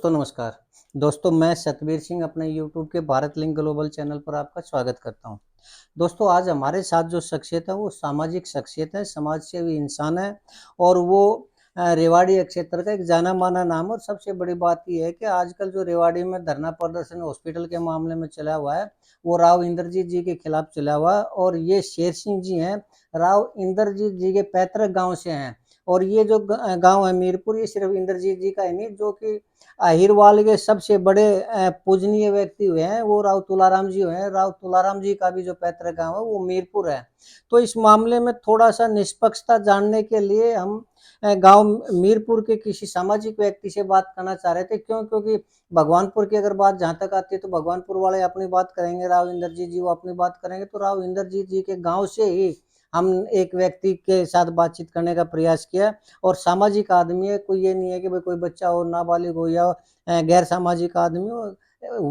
दोस्तों नमस्कार। दोस्तों मैं सतबीर सिंह अपने यूट्यूब के भारत लिंक ग्लोबल चैनल पर आपका स्वागत करता हूं। दोस्तों आज हमारे साथ जो शख्सियत है वो सामाजिक शख्सियत है, समाज सेवी इंसान है और वो रेवाड़ी क्षेत्र का एक जाना माना नाम है। और सबसे बड़ी बात यह है कि आजकल जो रेवाड़ी में धरना प्रदर्शन हॉस्पिटल के मामले में चला हुआ है वो राव इंद्रजीत जी के खिलाफ चला हुआ है। और ये शेर सिंह जी हैं, राव इंद्रजीत जी के पैतृक गाँव से हैं। और ये जो गाँव है मीरपुर, ये सिर्फ इंद्रजीत जी का ही नहीं, जो कि अहिरवाल के सबसे बड़े पूजनीय व्यक्ति हुए हैं वो राव तुलाराम जी हुए हैं। राव तुलाराम जी का भी जो पैतृक गांव है वो मीरपुर है। तो इस मामले में थोड़ा सा निष्पक्षता जानने के लिए हम गांव मीरपुर के किसी सामाजिक व्यक्ति से बात करना चाह रहे थे। क्योंकि भगवानपुर की अगर बात जहाँ तक आती है तो भगवानपुर वाले अपनी बात करेंगे, राव इंद्रजीत जी वो अपनी बात करेंगे। तो राव इंद्रजीत जी के गाँव से ही हम एक व्यक्ति के साथ बातचीत करने का प्रयास किया। और सामाजिक आदमी है, कोई ये नहीं है कि भाई कोई बच्चा हो, नाबालिग हो या गैर सामाजिक आदमी हो।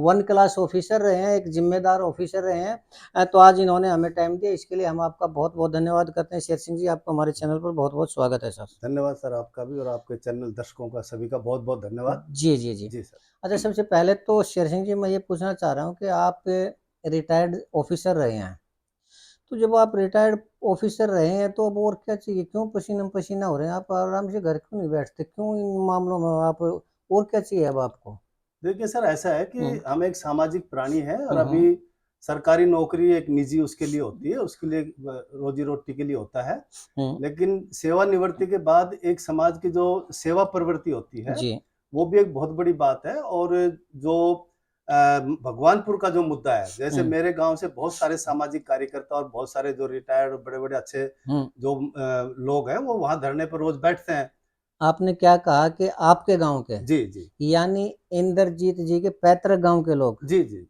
1 क्लास ऑफिसर रहे हैं, एक जिम्मेदार ऑफिसर रहे हैं। तो आज इन्होंने हमें टाइम दिया, इसके लिए हम आपका बहुत बहुत धन्यवाद करते हैं। शेर सिंह जी, आपका हमारे चैनल पर बहुत बहुत स्वागत है सर। धन्यवाद सर, आपका भी और आपके चैनल दर्शकों का सभी का बहुत बहुत धन्यवाद। जी जी जी जी सर। अच्छा, सबसे पहले तो शेर सिंह जी मैं ये पूछना चाह रहा हूँ कि आप रिटायर्ड ऑफिसर रहे हैं। तो जब आप रिटायर्ड ऑफिसर रहे हैं तो अब और क्या चाहिए? क्यों पसीना पसीना हो रहे हैं? आप आराम से घर क्यों नहीं बैठते? क्यों इन मामलों में आप और क्या चाहिए अब आपको? देखिए सर, ऐसा है कि हम्म हम एक सामाजिक प्राणी हैं और हम्म अभी सरकारी नौकरी एक निजी उसके लिए होती है, उसके लिए रोजी रोटी के लिए होता है। हम्म लेकिन सेवानिवृत्ति के बाद एक समाज की जो सेवा प्रवृत्ति होती है जी वो भी एक बहुत बड़ी बात है। और जो भगवानपुर का जो मुद्दा है, जैसे हम्म मेरे गांव से बहुत सारे सामाजिक कार्यकर्ता और बहुत सारे जो रिटायर्ड बड़े बड़े अच्छे हम्म जो लोग हैं वो वहां धरने पर रोज बैठते हैं। आपने क्या कहा कि आपके गांव के, जी जी यानी इंद्रजीत जी के पैतृक गांव के लोग? जी जी।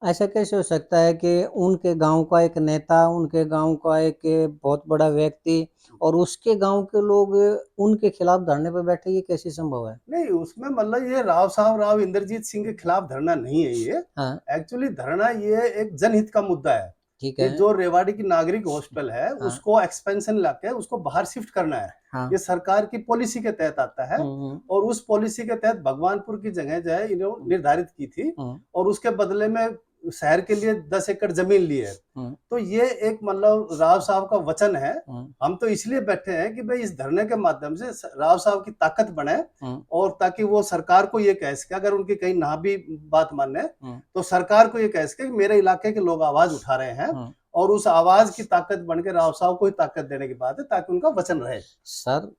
ऐसा कैसे हो सकता है कि उनके गांव का एक नेता, उनके गांव का एक बहुत बड़ा व्यक्ति और उसके गांव के लोग उनके खिलाफ धरने पर बैठे? ये कैसे संभव है? नहीं, उसमें मतलब ये राव साहब राव इंद्रजीत सिंह के खिलाफ धरना नहीं है ये। हाँ एक्चुअली धरना ये एक जनहित का मुद्दा है ठीक कि है। जो रेवाड़ी की नागरिक हॉस्पिटल है हाँ उसको एक्सपेंशन लाके उसको बाहर शिफ्ट करना है। हाँ ये सरकार की पॉलिसी के तहत आता है हम्म और उस पॉलिसी के तहत भगवानपुर की जगह जो है इन्होंने निर्धारित की थी हम्म और उसके बदले में शहर के लिए 10 एकड़ जमीन ली है। हम्म तो ये एक मतलब राव साहब का वचन है। हम्म हम तो इसलिए बैठे हैं कि भाई इस धरने के माध्यम से राव साहब की ताकत बने हम्म और ताकि वो सरकार को ये कह सके, अगर उनकी कहीं ना भी बात माने हम्म तो सरकार को ये कह सके कि मेरे इलाके के लोग आवाज उठा रहे हैं हम्म और उस आवाज की ताकत बन के राव साहब को ही ताकत देने की बात है ताकि उनका वचन रहे। सर,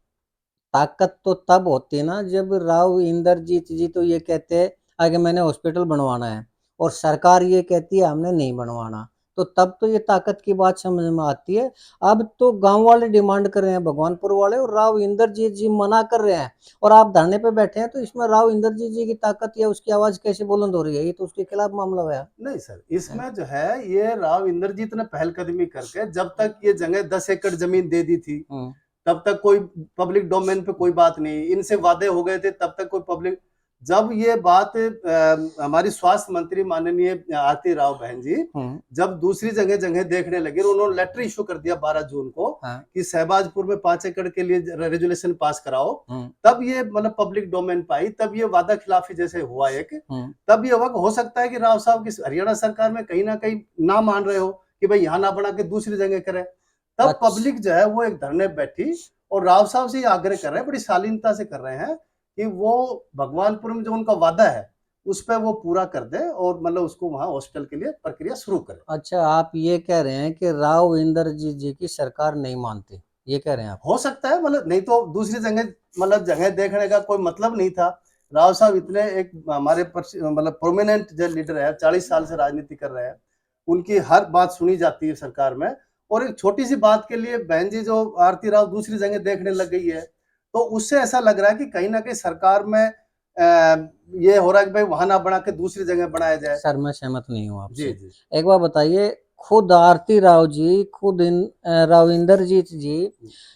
ताकत तो तब होती है ना जब राव इंद्रजीत जी तो ये कहते हैं आगे मैंने हॉस्पिटल बनवाना है और सरकार ये कहती है हमने नहीं बनवाना। तो तब तो ये ताकत की बात समझ में आती है। अब तो गांव वाले डिमांड कर रहे हैं, भगवानपुर वाले, और राव इंद्रजीत जी मना कर रहे हैं और आप धरने पे बैठे हैं। तो इसमें राव इंद्रजीत जी की ताकत या उसकी आवाज कैसे बुलंद हो रही है? ये तो उसके खिलाफ मामला है। नहीं सर, इसमें जो है ये राव इंद्रजीत ने पहलकदमी करके जब तक ये जगह 10 एकड़ जमीन दे दी थी हम्म तब तक कोई पब्लिक डोमेन पे कोई बात नहीं, इनसे वादे हो गए थे तब तक कोई पब्लिक। जब ये बात हमारी स्वास्थ्य मंत्री माननीय आरती राव बहन जी हम्म जब दूसरी जगह जगह देखने लगे, उन्होंने लेटर इशू कर दिया 12 जून को हाँ कि शहबाजपुर में 5 एकड़ के लिए रेजुलेशन पास कराओ। हम्म तब ये मतलब पब्लिक डोमेन पाई, तब ये वादा खिलाफी जैसे हुआ एक, हम्म तब ये वक्त हो सकता है कि राव साहब की हरियाणा सरकार में कहीं ना कहीं ना मान रहे हो कि भाई यहाँ ना बना के दूसरी जगह करें। तब अच्छा पब्लिक जो है वो एक धरने बैठी और राव साहब से आग्रह कर रहे हैं, बड़ी शालीनता से कर रहे हैं कि वो भगवानपुर में जो उनका वादा है उस पर वो पूरा कर दे और मतलब उसको वहां हॉस्पिटल के लिए प्रक्रिया शुरू करे। अच्छा, आप ये कह रहे हैं कि राव इंद्रजीत जी की सरकार नहीं मानती, ये कह रहे हैं आप? हो सकता है, मतलब नहीं तो दूसरी जगह मतलब जगह देखने का कोई मतलब नहीं था। राव साहब इतने एक हमारे मतलब प्रोमिनेंट जो लीडर है, 40 साल से राजनीति कर रहे हैं, उनकी हर बात सुनी जाती है सरकार में। और एक छोटी सी बात के लिए बहन जी जो आरती राव दूसरी जगह देखने लग गई है, तो उससे ऐसा लग रहा है कि कहीं ना कहीं सरकार में ये हो रहा है कि भाई वहां ना बना के दूसरी जगह बनाया जाए। सर मैं सहमत नहीं हूँ जी आपसे। जी। एक बार बताइए, खुद आरती राव जी, खुद राव इंद्रजीत जी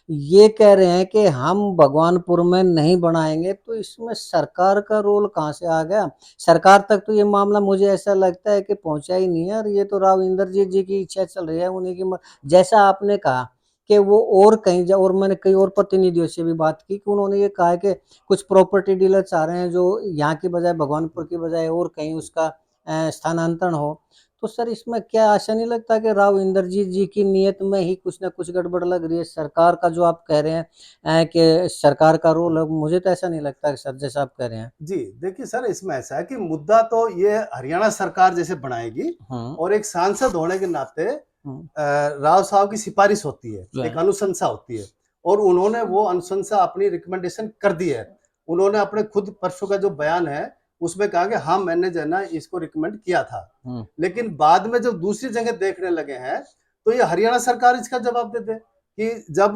ये कह रहे हैं कि हम भगवानपुर में नहीं बनाएंगे, तो इसमें सरकार का रोल कहाँ से आ गया? सरकार तक तो ये मामला मुझे ऐसा लगता है कि पहुंचा ही नहीं है। और ये तो राव इंद्रजीत जी की इच्छा चल रही है, उन्हीं की जैसा आपने कहा कि वो और कहीं जा, और मैंने कई और प्रतिनिधियों से भी बात की कि उन्होंने ये कहा है कि कुछ प्रॉपर्टी डीलर चाह रहे हैं जो यहाँ की बजाय भगवानपुर की बजाय और कहीं उसका स्थानांतरण हो। तो सर इसमें क्या ऐसा नहीं लगता कि राव इंद्रजीत जी की नीयत में ही कुछ ना कुछ गड़बड़ लग रही है? सरकार का जो आप कह रहे हैं कि सरकार का रोल है, मुझे तो ऐसा नहीं लगता कि सर जैसा आप कह रहे हैं। जी, देखिए सर, इसमें ऐसा है कि मुद्दा तो ये हरियाणा सरकार जैसे बनाएगी, हम्म। और एक सांसद होने के नाते हम्म। राव साहब की सिफारिश होती है, जो एक है। अनुशंसा होती है, और उन्होंने वो अनुशंसा अपनी रिकमेंडेशन कर दी है। उन्होंने अपने खुद परसों का जो बयान है उसमें कहा कि हाँ, मैंने जो है ना इसको रिकमेंड किया था। हम्म। लेकिन बाद में जब दूसरी जगह देखने लगे हैं तो ये हरियाणा सरकार इसका जवाब दे दे कि जब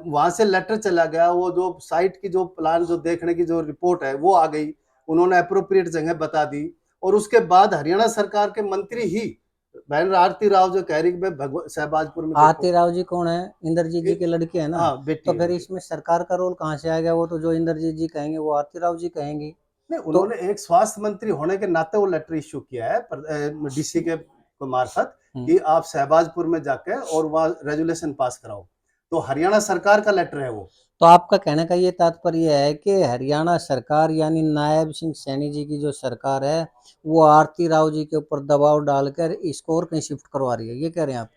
वहां से लेटर चला गया, वो जो साइट की जो प्लान जो देखने की जो रिपोर्ट है वो आ गई, उन्होंने अप्रोप्रिएट जगह बता दी, और उसके बाद हरियाणा सरकार के मंत्री ही बहन आरती राव जो कह रही कि मैं शहबाजपुर में आरती देखो। राव जी कौन है? इंद्रजीत जी के लड़के हैं ना। हाँ, बेटी तो है फिर उनकी। इसमें सरकार का रोल कहाँ से आ गया? वो तो जो इंद्रजीत जी कहेंगे वो आरती राव जी कहेंगी। नहीं, तो उन्होंने एक स्वास्थ्य मंत्री होने के नाते वो लेटर इश्यू किया है डीसी के मार्फत कि आप शहबाजपुर में जाके और वहाँ रेजुलेशन पास कराओ। तो हरियाणा सरकार का लेटर है वो। तो आपका कहने का ये तात्पर्य है कि हरियाणा सरकार यानी नायब सिंह सैनी जी की जो सरकार है वो आरती राव जी के ऊपर दबाव डालकर इसको और कहीं शिफ्ट करवा रही है, ये कह रहे हैं आप?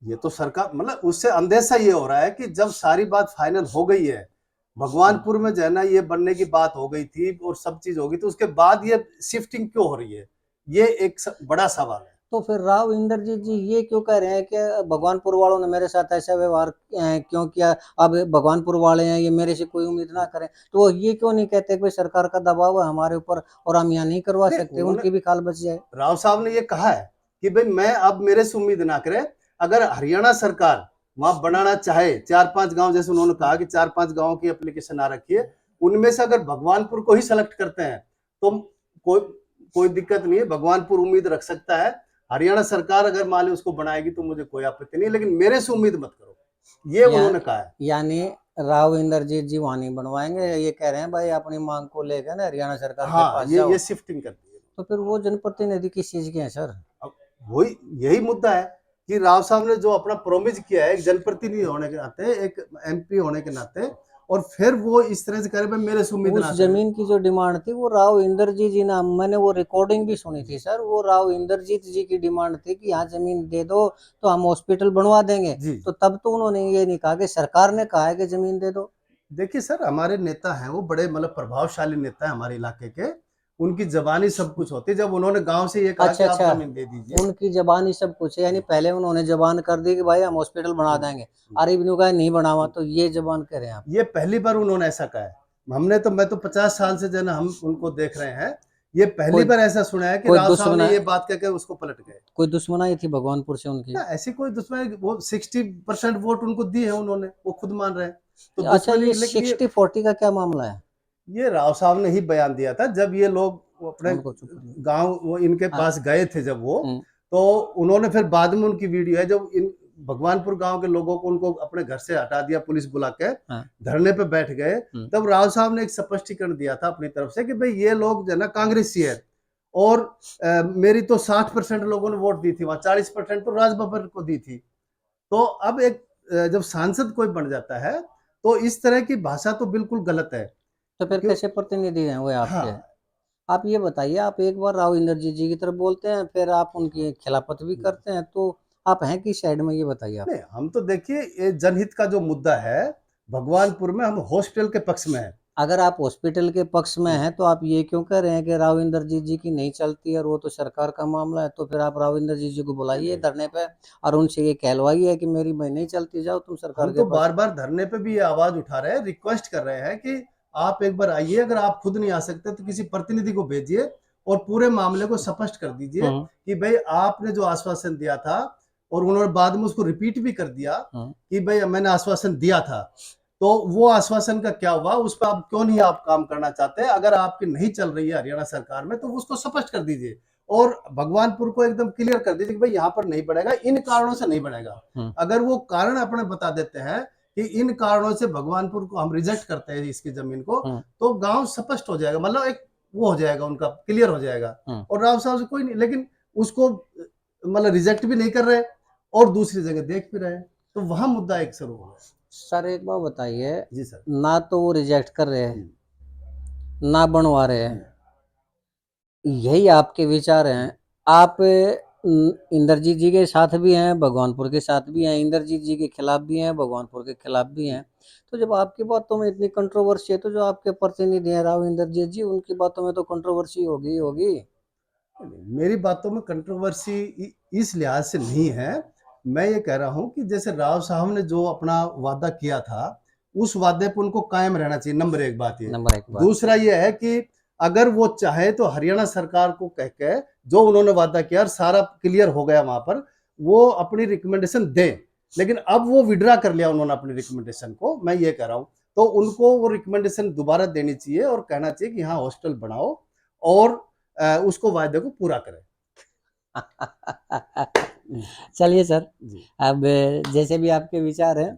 ये तो सरकार मतलब उससे अंदेशा ये हो रहा है कि जब सारी बात फाइनल हो गई है, भगवानपुर में जो है ना ये बनने की बात हो गई थी और सब चीज हो गई, तो उसके बाद ये शिफ्टिंग क्यों हो रही है, ये एक बड़ा सवाल है। तो फिर राव इंद्रजीत जी ये क्यों कह रहे हैं कि भगवानपुर वालों ने मेरे साथ ऐसा व्यवहार क्यों किया, अब भगवानपुर वाले हैं ये मेरे से कोई उम्मीद ना करें? तो वो ये क्यों नहीं कहते कि सरकार का दबाव है हमारे ऊपर और हम यहाँ नहीं करवा नहीं, सकते, उन्होंने उनकी भी खाल बच जाए? राव साहब ने ये कहा है कि भाई मैं अब मेरे से उम्मीद ना करे, अगर हरियाणा सरकार वहां बनाना चाहे 4-5 गांव, जैसे उन्होंने कहा कि 4-5 गांव की एप्लीकेशन आ रखी है, उनमें से अगर भगवानपुर को ही सेलेक्ट करते हैं तो कोई कोई दिक्कत नहीं है, भगवानपुर उम्मीद रख सकता है। हरियाणा सरकार अगर मान ली उसको बनाएगी तो मुझे कोई आपत्ति नहीं, लेकिन मेरे से उम्मीद मत करो, ये या, उन्होंने कहा है। यानी राव इंद्रजीत जी वहां नहीं बनवाएंगे, ये कह रहे हैं भाई अपनी मांग को लेकर ना हरियाणा सरकार के हाँ, पास ये जाओ। शिफ्टिंग कर दी है। तो फिर वो जनप्रतिनिधि किस चीज के हैं सर? अब वही यही मुद्दा है कि राव साहब ने जो अपना प्रोमिस किया है एक जनप्रतिनिधि होने के नाते, एक एमपी होने के नाते, और फिर वो इस तरह से करे भाई मेरे से उम्मीद उस ना करे। जमीन की जो डिमांड थी वो राव इंद्रजीत जी ना, मैंने वो रिकॉर्डिंग भी सुनी थी सर, वो राव इंद्रजीत जी की डिमांड थी कि यहाँ जमीन दे दो तो हम हॉस्पिटल बनवा देंगे। जी, तो तब तो उन्होंने ये नहीं कहा कि सरकार ने कहा है कि जमीन दे दो। देखिए सर, हमारे नेता हैं वो बड़े मतलब प्रभावशाली नेता है हमारे इलाके के, उनकी जबानी सब कुछ होती है। जब उन्होंने गांव से ये कहा कि अच्छा आप अच्छा, जमीन दे दीजिए। उनकी जबान ही सब कुछ है, यानी पहले उन्होंने जबान कर दी कि भाई हम हॉस्पिटल बना देंगे, अरे इन्हों का नहीं बनावा, तो ये जबान कह रहे हैं आप? ये पहली बार उन्होंने ऐसा कहा है। हमने तो मैं तो 50 साल से जो है ना हम उनको देख रहे हैं, ये पहली कोई बार ऐसा सुना है कि कोई राव साहब ने दुश्मना ये बात कहकर उसको पलट गए। कोई दुश्मनाई थी भगवानपुर से उनकी? ना ऐसी कोई दुश्मनी, वो 60% वोट उनको दिए हैं उन्होंने, वो खुद मान रहे हैं। तो अच्छा, दुश्मनी, ये लेकिन ये 60-40 का क्या मामला है? राव साहब ने ही बयान दिया था जब ये लोग वो अपने उनको चुप करिए। गांव वो इनके हाँ। पास गए थे जब वो, हम्म। तो उन्होंने फिर बाद में उनकी वीडियो है जब इन भगवानपुर गांव के लोगों को उनको अपने घर से हटा दिया पुलिस बुला के, हाँ। धरने पे बैठ गए, तब राव साहब ने एक स्पष्टीकरण दिया था अपनी तरफ से कि भाई ये लोग जो है ना कांग्रेसी है, और मेरी तो 60% लोगों ने वोट दी थी, वहां 40% तो राज बब्बर को दी थी। तो अब एक जब सांसद कोई बन जाता है तो इस तरह की भाषा तो बिल्कुल गलत है। तो फिर क्यों? कैसे प्रतिनिधि हैं वो आपके? हाँ। आप ये बताइए, आप एक बार राव इंद्रजीत जी की तरफ बोलते हैं फिर आप उनकी खिलाफत भी करते हैं, तो आप हैं किस साइड में, ये बताइए आप? नहीं, हम तो देखिए ये जनहित का जो मुद्दा है, भगवानपुर में हम हॉस्पिटल के पक्ष में है। अगर आप हॉस्पिटल के पक्ष में हैं तो आप ये क्यों कह रहे हैं कि राव इंद्रजीत जी की नहीं चलती है और वो तो सरकार का मामला है? तो फिर आप राव इंद्रजीत जी को बुलाइए धरने पे और उनसे ये कहलवाइए कि मेरी मैं नहीं चलती, जाओ तुम सरकार हम के तो पास। बार बार धरने पे भी ये आवाज उठा रहे हैं, रिक्वेस्ट कर रहे हैं कि आप एक बार आइए, अगर आप खुद नहीं आ सकते तो किसी प्रतिनिधि को भेजिए और पूरे मामले को स्पष्ट कर दीजिए कि भाई आपने जो आश्वासन दिया था, और उन्होंने बाद में उसको रिपीट भी कर दिया कि भाई मैंने आश्वासन दिया था, तो वो आश्वासन का क्या हुआ, उस पर आप क्यों नहीं आप काम करना चाहते? अगर आपकी नहीं चल रही है हरियाणा सरकार में तो उसको स्पष्ट कर दीजिए और भगवानपुर को एकदम क्लियर कर दीजिए कि भाई यहाँ पर नहीं बढ़ेगा, इन कारणों से नहीं बढ़ेगा। अगर वो कारण अपने बता देते हैं कि इन कारणों से भगवानपुर को हम रिजेक्ट करते हैं इसकी जमीन को, तो गांव स्पष्ट हो जाएगा, मतलब एक वो हो जाएगा, उनका क्लियर हो जाएगा। और राव साहब से कोई नहीं, लेकिन उसको मतलब रिजेक्ट भी नहीं कर रहे और दूसरी जगह देख भी रहे हैं। तो वहां मुद्दा एक शुरू हो गया। सर एक बात बताइए, जी सर। ना तो वो रिजेक्ट कर रहे हैं, ना बनवा रहे हैं, यही आपके विचार हैं। आप इंद्रजीत जी के साथ भी हैं, भगवानपुर के साथ भी हैं, इंद्रजीत जी के खिलाफ भी हैं, भगवानपुर के खिलाफ भी हैं। तो जब आपकी बातों में इतनी कंट्रोवर्सी है, तो जो आपके प्रतिनिधि हैं राव इंद्रजीत जी, उनकी बातों में तो कंट्रोवर्सी होगी ही होगी। मेरी बातों में कंट्रोवर्सी इस लिहाज से नहीं है। मैं ये कह रहा हूं कि जैसे राव साहब ने जो अपना वादा किया था, उस वादे पर उनको कायम रहना चाहिए, नंबर एक बात ये। नंबर एक बात। दूसरा ये है कि अगर वो चाहे तो हरियाणा सरकार को कह के जो उन्होंने वादा किया और सारा क्लियर हो गया वहां पर, वो अपनी रिकमेंडेशन दे। लेकिन अब वो विड्रा कर लिया उन्होंने अपनी रिकमेंडेशन को, मैं ये कह रहा हूं। तो उनको वो रिकमेंडेशन दोबारा देनी चाहिए और कहना चाहिए कि हाँ हॉस्टल बनाओ और उसको वायदे को पूरा करें। चलिए सर, जी अब जैसे भी आपके विचार हैं,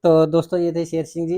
तो दोस्तों ये थे शेर सिंह जी।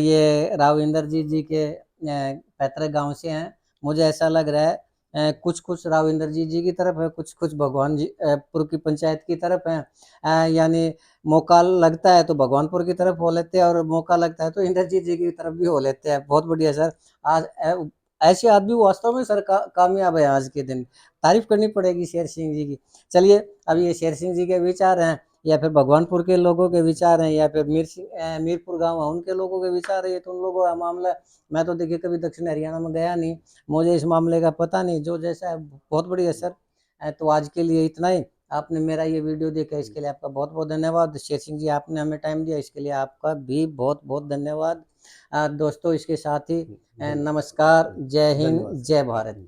ये राव इंद्रजीत जी के पैतृक गांव से हैं। मुझे ऐसा लग रहा है कुछ कुछ राव इंद्रजीत जी की तरफ है, कुछ कुछ भगवान जी पुर की पंचायत की तरफ है। यानी मौका लगता है तो भगवानपुर की तरफ हो लेते हैं, और मौका लगता है तो इंद्रजीत जी की तरफ भी हो लेते हैं। बहुत बढ़िया सर। आज ऐसे आदमी वास्तव में सर कामयाब है आज के दिन, तारीफ करनी पड़ेगी शेर सिंह जी की। चलिए, अब ये शेर सिंह जी के विचार हैं, या फिर भगवानपुर के लोगों के विचार हैं, या फिर मीरपुर गांव है उनके लोगों के विचार है, ये तो उन लोगों का मामला है। मैं तो देखिए कभी दक्षिण हरियाणा में गया नहीं, मुझे इस मामले का पता नहीं, जो जैसा है। बहुत बढ़िया सर। तो आज के लिए इतना ही। आपने मेरा ये वीडियो देखा, इसके लिए आपका बहुत बहुत धन्यवाद। शेर सिंह जी, आपने हमें टाइम दिया, इसके लिए आपका भी बहुत बहुत धन्यवाद। दोस्तों इसके साथ ही नमस्कार, जय हिंद, जय भारत।